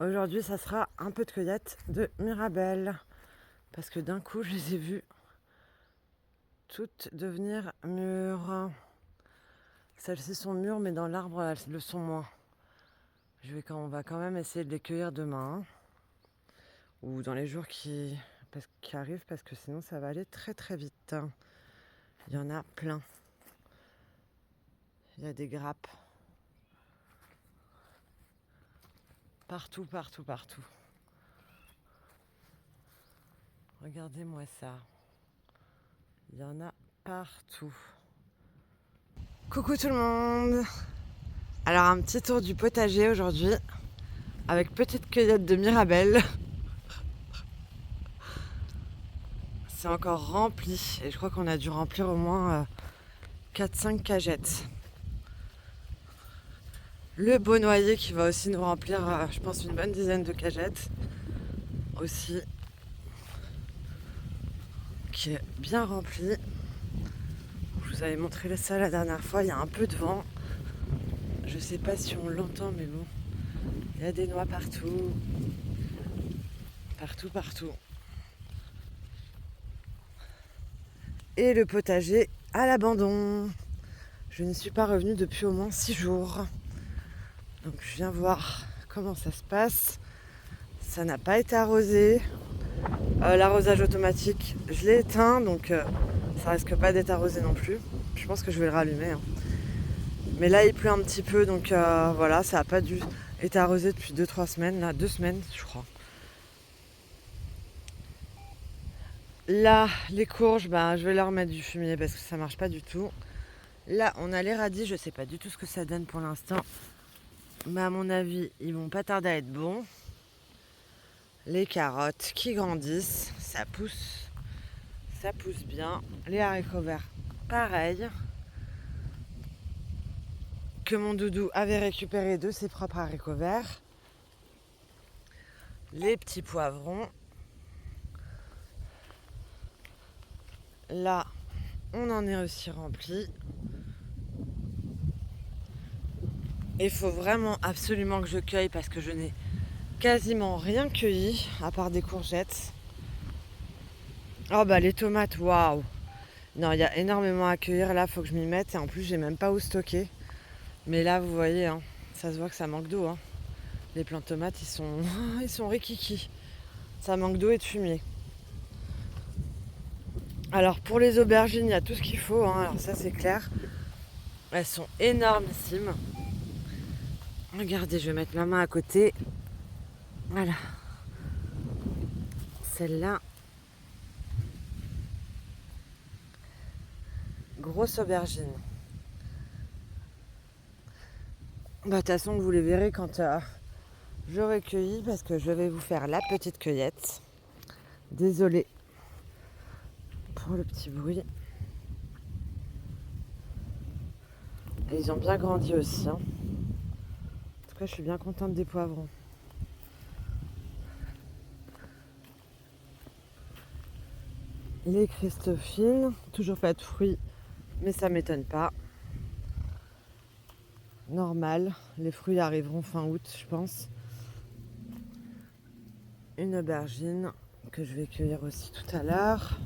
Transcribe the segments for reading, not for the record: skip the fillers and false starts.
Aujourd'hui, ça sera un peu de cueillette de mirabelles. Parce que d'un coup, je les ai vues toutes devenir mûres. Celles-ci sont mûres, mais dans l'arbre, elles le sont moins. On va quand même essayer de les cueillir demain. Ou dans les jours qui arrivent, parce que sinon, ça va aller très très vite. Il y en a plein. Il y a des grappes. Partout, partout, partout. Regardez-moi ça. Il y en a partout. Coucou tout le monde. Alors un petit tour du potager aujourd'hui avec petite cueillette de mirabelles. C'est encore rempli et je crois qu'on a dû remplir au moins 4-5 cagettes. Le beau noyer qui va aussi nous remplir je pense une bonne dizaine de cagettes aussi, qui est bien rempli. Je vous avais montré ça la dernière fois, il y a un peu de vent. Je sais pas si on l'entend mais bon, il y a des noix partout. Partout, partout. Et le potager à l'abandon. Je n'y suis pas revenue depuis au moins 6 jours. Donc je viens voir comment ça se passe. Ça n'a pas été arrosé. L'arrosage automatique, je l'ai éteint, donc ça risque pas d'être arrosé non plus. Je pense que je vais le rallumer. Hein. Mais là il pleut un petit peu, donc voilà, ça n'a pas dû être arrosé depuis 2-3 semaines, là, 2 semaines je crois. Là, les courges, je vais leur mettre du fumier parce que ça marche pas du tout. Là, on a les radis, je sais pas du tout ce que ça donne pour l'instant. Mais à mon avis, ils vont pas tarder à être bons. Les carottes qui grandissent, ça pousse bien. Les haricots verts, pareil. Que mon doudou avait récupéré de ses propres haricots verts. Les petits poivrons. Là, on en est aussi rempli. Il faut vraiment absolument que je cueille parce que je n'ai quasiment rien cueilli à part des courgettes. Oh les tomates, waouh! Non, il y a énormément à cueillir là, faut que je m'y mette et en plus j'ai même pas où stocker. Mais là vous voyez, hein, ça se voit que ça manque d'eau. Hein. Les plants de tomates ils sont rikiki. Ça manque d'eau et de fumier. Alors pour les aubergines, il y a tout ce qu'il faut, hein, alors ça c'est clair. Elles sont énormissimes. Regardez, je vais mettre ma main à côté. Voilà. Celle-là. Grosse aubergine. De toute façon, vous les verrez quand j'aurai cueilli parce que je vais vous faire la petite cueillette. Désolée pour le petit bruit. Et ils ont bien grandi aussi. Hein. En tout cas, je suis bien contente des poivrons. Les Christophines, toujours pas de fruits, mais ça m'étonne pas. Normal, les fruits arriveront fin août, je pense. Une aubergine que je vais cueillir aussi tout à l'heure.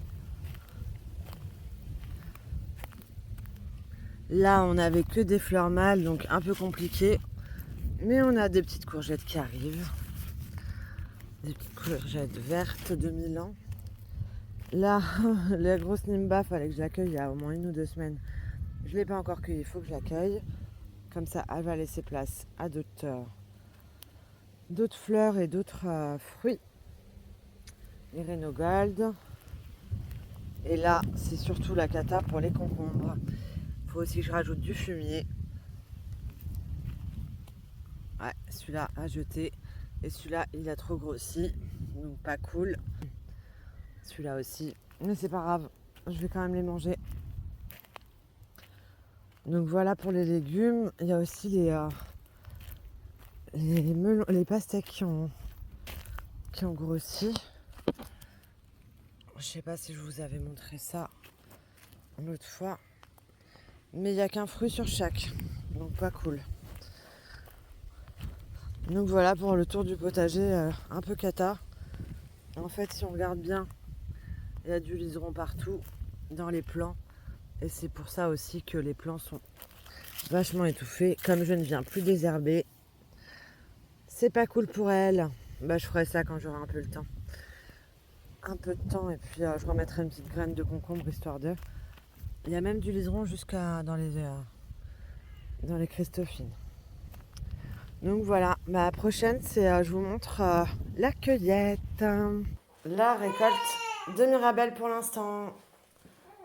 Là, on n'avait que des fleurs mâles, donc un peu compliqué. Mais on a des petites courgettes qui arrivent. Des petites courgettes vertes de Milan. Là, la grosse Nimba, fallait que je l'accueille il y a au moins 1 ou 2 semaines. Je ne l'ai pas encore cueillie, il faut que je l'accueille. Comme ça, elle va laisser place à d'autres fleurs et d'autres fruits. Les Renogold. Et là, c'est surtout la cata pour les concombres. Il faut aussi que je rajoute du fumier. Ouais, celui-là à jeter. Et celui-là, il a trop grossi. Donc pas cool. Celui-là aussi. Mais c'est pas grave. Je vais quand même les manger. Donc voilà pour les légumes. Il y a aussi les pastèques qui ont grossi. Je sais pas si je vous avais montré ça l'autre fois. Mais il n'y a qu'un fruit sur chaque. Donc pas cool. Donc voilà pour le tour du potager, un peu cata. En fait, si on regarde bien, il y a du liseron partout dans les plants. Et c'est pour ça aussi que les plants sont vachement étouffés. Comme je ne viens plus désherber, c'est pas cool pour elles. Bah, je ferai ça quand j'aurai un peu le temps. Un peu de temps et puis je remettrai une petite graine de concombre histoire de. Il y a même du liseron jusqu'à dans les Christophines. Donc voilà, ma prochaine c'est je vous montre la cueillette. La récolte de Mirabelle pour l'instant.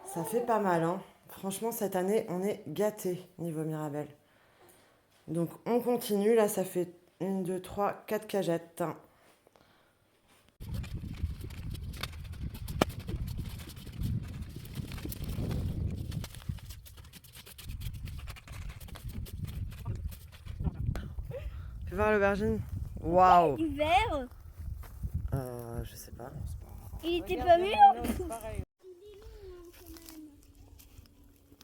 Ça fait pas mal, hein. Franchement, cette année, on est gâtés niveau Mirabelle. Donc on continue, là ça fait 1, 2, 3, 4 cagettes. Fais voir l'aubergine. Waouh. Du vert. Je sais pas. Il était pas mûr.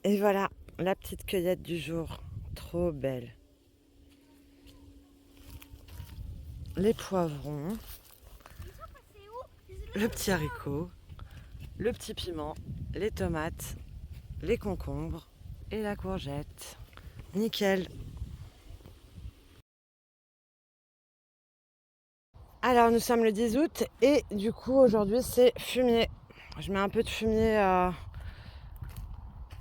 Et voilà, la petite cueillette du jour. Trop belle. Les poivrons, le petit haricot, le petit piment, les tomates, les concombres et la courgette. Nickel. Alors nous sommes le 10 août et du coup aujourd'hui c'est fumier. Je mets un peu de fumier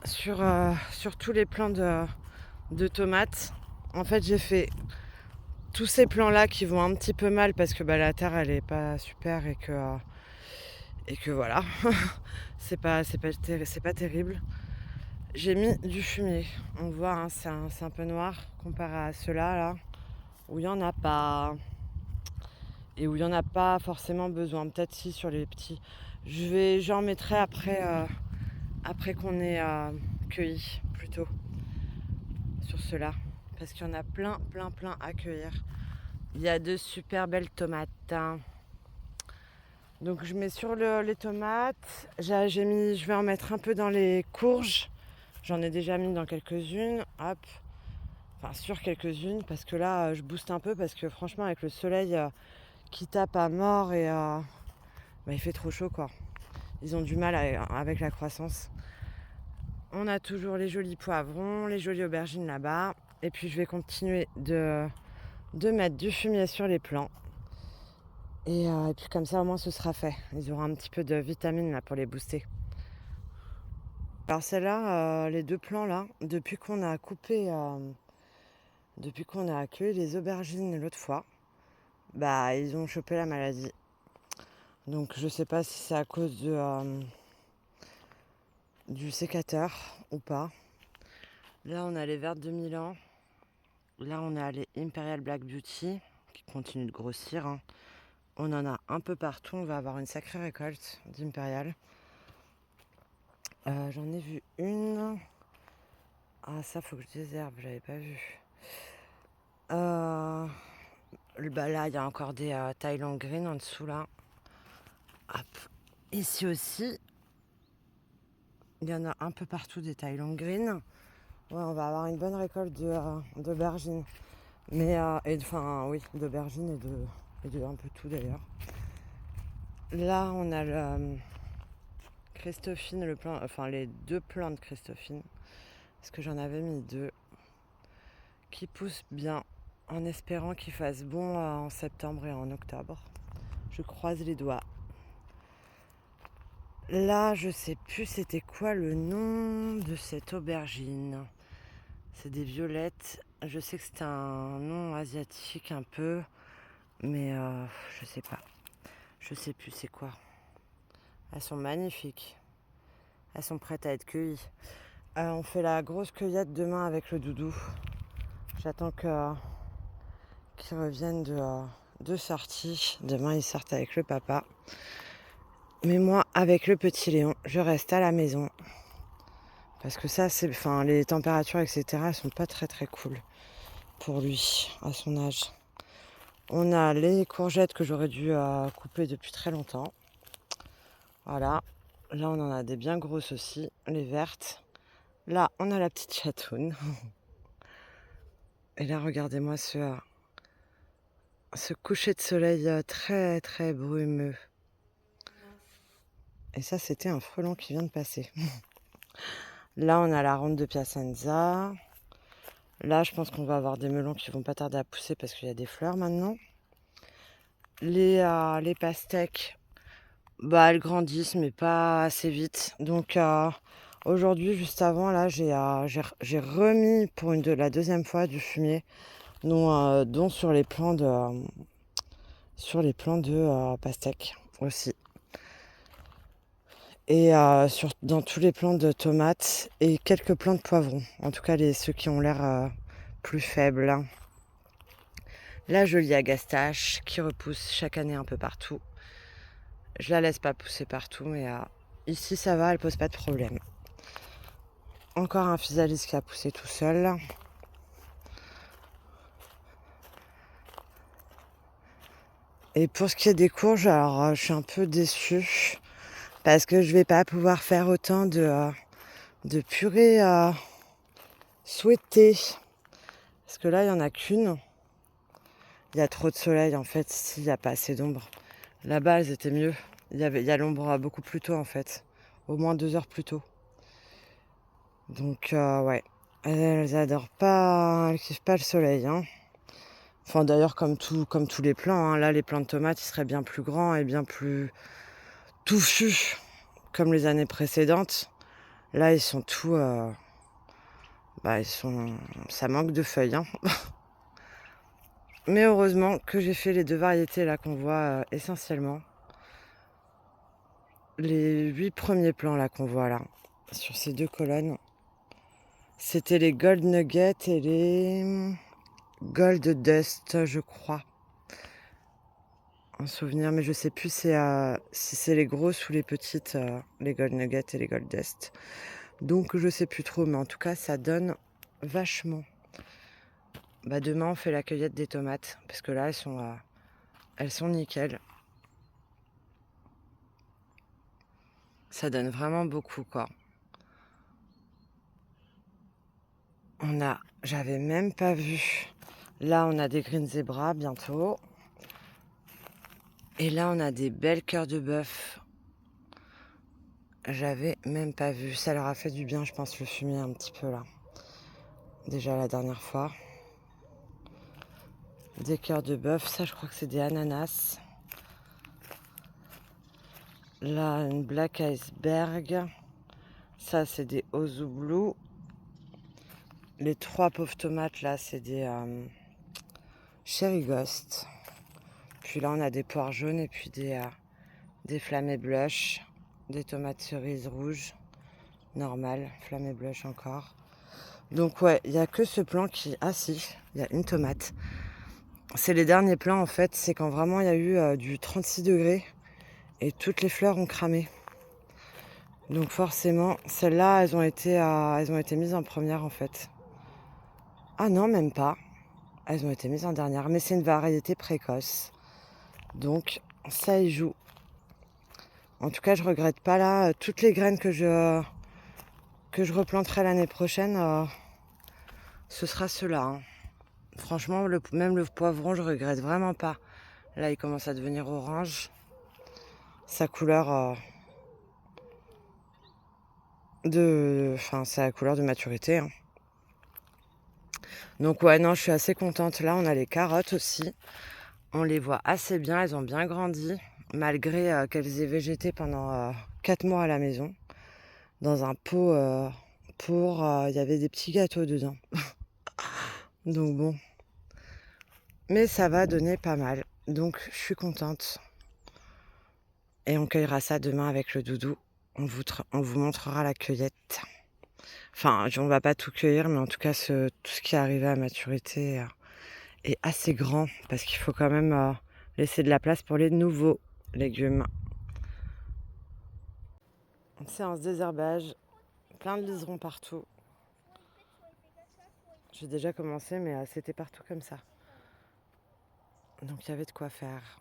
sur tous les plants de tomates. En fait j'ai fait tous ces plants là qui vont un petit peu mal parce que la terre elle est pas super et que voilà, c'est pas terrible. J'ai mis du fumier. On voit, hein, c'est un peu noir comparé à ceux-là là, où il n'y en a pas. Et où il n'y en a pas forcément besoin. Peut-être si sur les petits. J'en mettrai après qu'on ait cueilli plutôt sur ceux-là. Parce qu'il y en a plein à cueillir. Il y a de super belles tomates, hein. Donc je mets sur les tomates. Je vais en mettre un peu dans les courges. J'en ai déjà mis dans quelques-unes. Hop. Enfin sur quelques-unes. Parce que là, je booste un peu. Parce que franchement, avec le soleil qui tape à mort et il fait trop chaud quoi. Ils ont du mal avec la croissance. On a toujours les jolis poivrons, les jolies aubergines là-bas. Et puis je vais continuer de mettre du fumier sur les plants. Et puis comme ça au moins ce sera fait. Ils auront un petit peu de vitamines là pour les booster. Alors celle-là, les deux plants là, depuis qu'on a accueilli les aubergines l'autre fois, ils ont chopé la maladie. Donc je sais pas si c'est à cause du sécateur ou pas. Là on a les vertes de Milan. Là on a les Imperial Black Beauty qui continuent de grossir, hein. On en a un peu partout. On va avoir une sacrée récolte d'Imperial. J'en ai vu une. Ah ça faut que je désherbe, j'avais pas vu. Là il y a encore des Thailand Green en dessous là. Hop. Ici aussi. Il y en a un peu partout des Thailand Green. Ouais, on va avoir une bonne récolte d'aubergines. Mais, oui, d'aubergines et de un peu tout d'ailleurs. Là, on a le Christophine, les deux plants de Christophine. Parce que j'en avais mis deux. Qui poussent bien, en espérant qu'il fasse bon en septembre et en octobre. Je croise les doigts. Là, je sais plus c'était quoi le nom de cette aubergine. C'est des violettes. Je sais que c'est un nom asiatique un peu. Mais je sais pas. Je sais plus c'est quoi. Elles sont magnifiques. Elles sont prêtes à être cueillies. On fait la grosse cueillette demain avec le doudou. J'attends qu'ils reviennent de sortie. Demain, ils sortent avec le papa. Mais moi, avec le petit Léon, je reste à la maison. Parce que ça, les températures, etc., elles sont pas très très cool pour lui, à son âge. On a les courgettes que j'aurais dû couper depuis très longtemps. Voilà. Là, on en a des bien grosses aussi, les vertes. Là, on a la petite chatoune. Et là, regardez-moi ce coucher de soleil très très brumeux. Et ça, c'était un frelon qui vient de passer. Là, on a la ronde de Piacenza. Là, je pense qu'on va avoir des melons qui vont pas tarder à pousser parce qu'il y a des fleurs maintenant. Les pastèques, bah, elles grandissent, mais pas assez vite. Donc, aujourd'hui, juste avant, là, j'ai remis pour la deuxième fois du fumier, dont sur les plants de pastèques aussi. Et dans tous les plants de tomates et quelques plants de poivrons. En tout cas, ceux qui ont l'air plus faibles. La jolie agastache qui repousse chaque année un peu partout. Je la laisse pas pousser partout, mais ici ça va, elle pose pas de problème. Encore un physalis qui a poussé tout seul. Et pour ce qui est des courges, alors je suis un peu déçue parce que je vais pas pouvoir faire autant de purée souhaitée. Parce que là, il y en a qu'une. Il y a trop de soleil en fait, ici il n'y a pas assez d'ombre. Là-bas, elles étaient mieux. Il y a l'ombre beaucoup plus tôt en fait, au moins 2 heures plus tôt. Donc ouais, elles adorent pas, elles kiffent pas le soleil. Hein. Enfin d'ailleurs comme tous les plants. Hein. Là, les plants de tomates, ils seraient bien plus grands et bien plus touffus comme les années précédentes. Là, ils sont ça manque de feuilles. Hein. Mais heureusement que j'ai fait les 2 variétés là qu'on voit essentiellement. Les 8 premiers plants là qu'on voit là, sur ces 2 colonnes, c'était les Gold Nuggets et les Gold Dust, je crois. En souvenir, mais je sais plus si c'est les grosses ou les petites, les Gold Nuggets et les Gold Dust. Donc je sais plus trop, mais en tout cas ça donne vachement. Bah demain on fait la cueillette des tomates, parce que là elles sont nickel. Ça donne vraiment beaucoup quoi. J'avais même pas vu. Là, on a des green zebras bientôt. Et là, on a des belles cœurs de bœuf. J'avais même pas vu. Ça leur a fait du bien, je pense, le fumier un petit peu là. Déjà la dernière fois. Des cœurs de bœuf. Ça, je crois que c'est des ananas. Là, une black iceberg. Ça, c'est des ozu blue. Les 3 pauvres tomates là, c'est des cherry ghost. Puis là, on a des poires jaunes et puis des flamées blush, des tomates cerises rouges, normales, flamées blush encore. Donc ouais, il n'y a que ce plant qui... Ah si, il y a une tomate. C'est les derniers plants en fait, c'est quand vraiment il y a eu du 36 degrés et toutes les fleurs ont cramé. Donc forcément, celles-là, elles ont été mises en première en fait. Ah non, même pas. Elles ont été mises en dernière, mais c'est une variété précoce. Donc ça y joue. En tout cas, je regrette pas là. Toutes les graines que je replanterai l'année prochaine, ce sera cela. Hein. Franchement, même le poivron, je regrette vraiment pas. Là, il commence à devenir orange. Sa couleur c'est la couleur de maturité. Hein. Donc ouais, non, je suis assez contente. Là, on a les carottes aussi. On les voit assez bien. Elles ont bien grandi, malgré qu'elles aient végété pendant 4 mois à la maison. Dans un pot il y avait des petits gâteaux dedans. Donc bon. Mais ça va donner pas mal. Donc je suis contente. Et on cueillera ça demain avec le doudou. On vous montrera la cueillette. Enfin, on va pas tout cueillir, mais en tout cas, tout ce qui est arrivé à maturité est assez grand. Parce qu'il faut quand même laisser de la place pour les nouveaux légumes. Une séance désherbage. Plein de liserons partout. J'ai déjà commencé, mais c'était partout comme ça. Donc il y avait de quoi faire.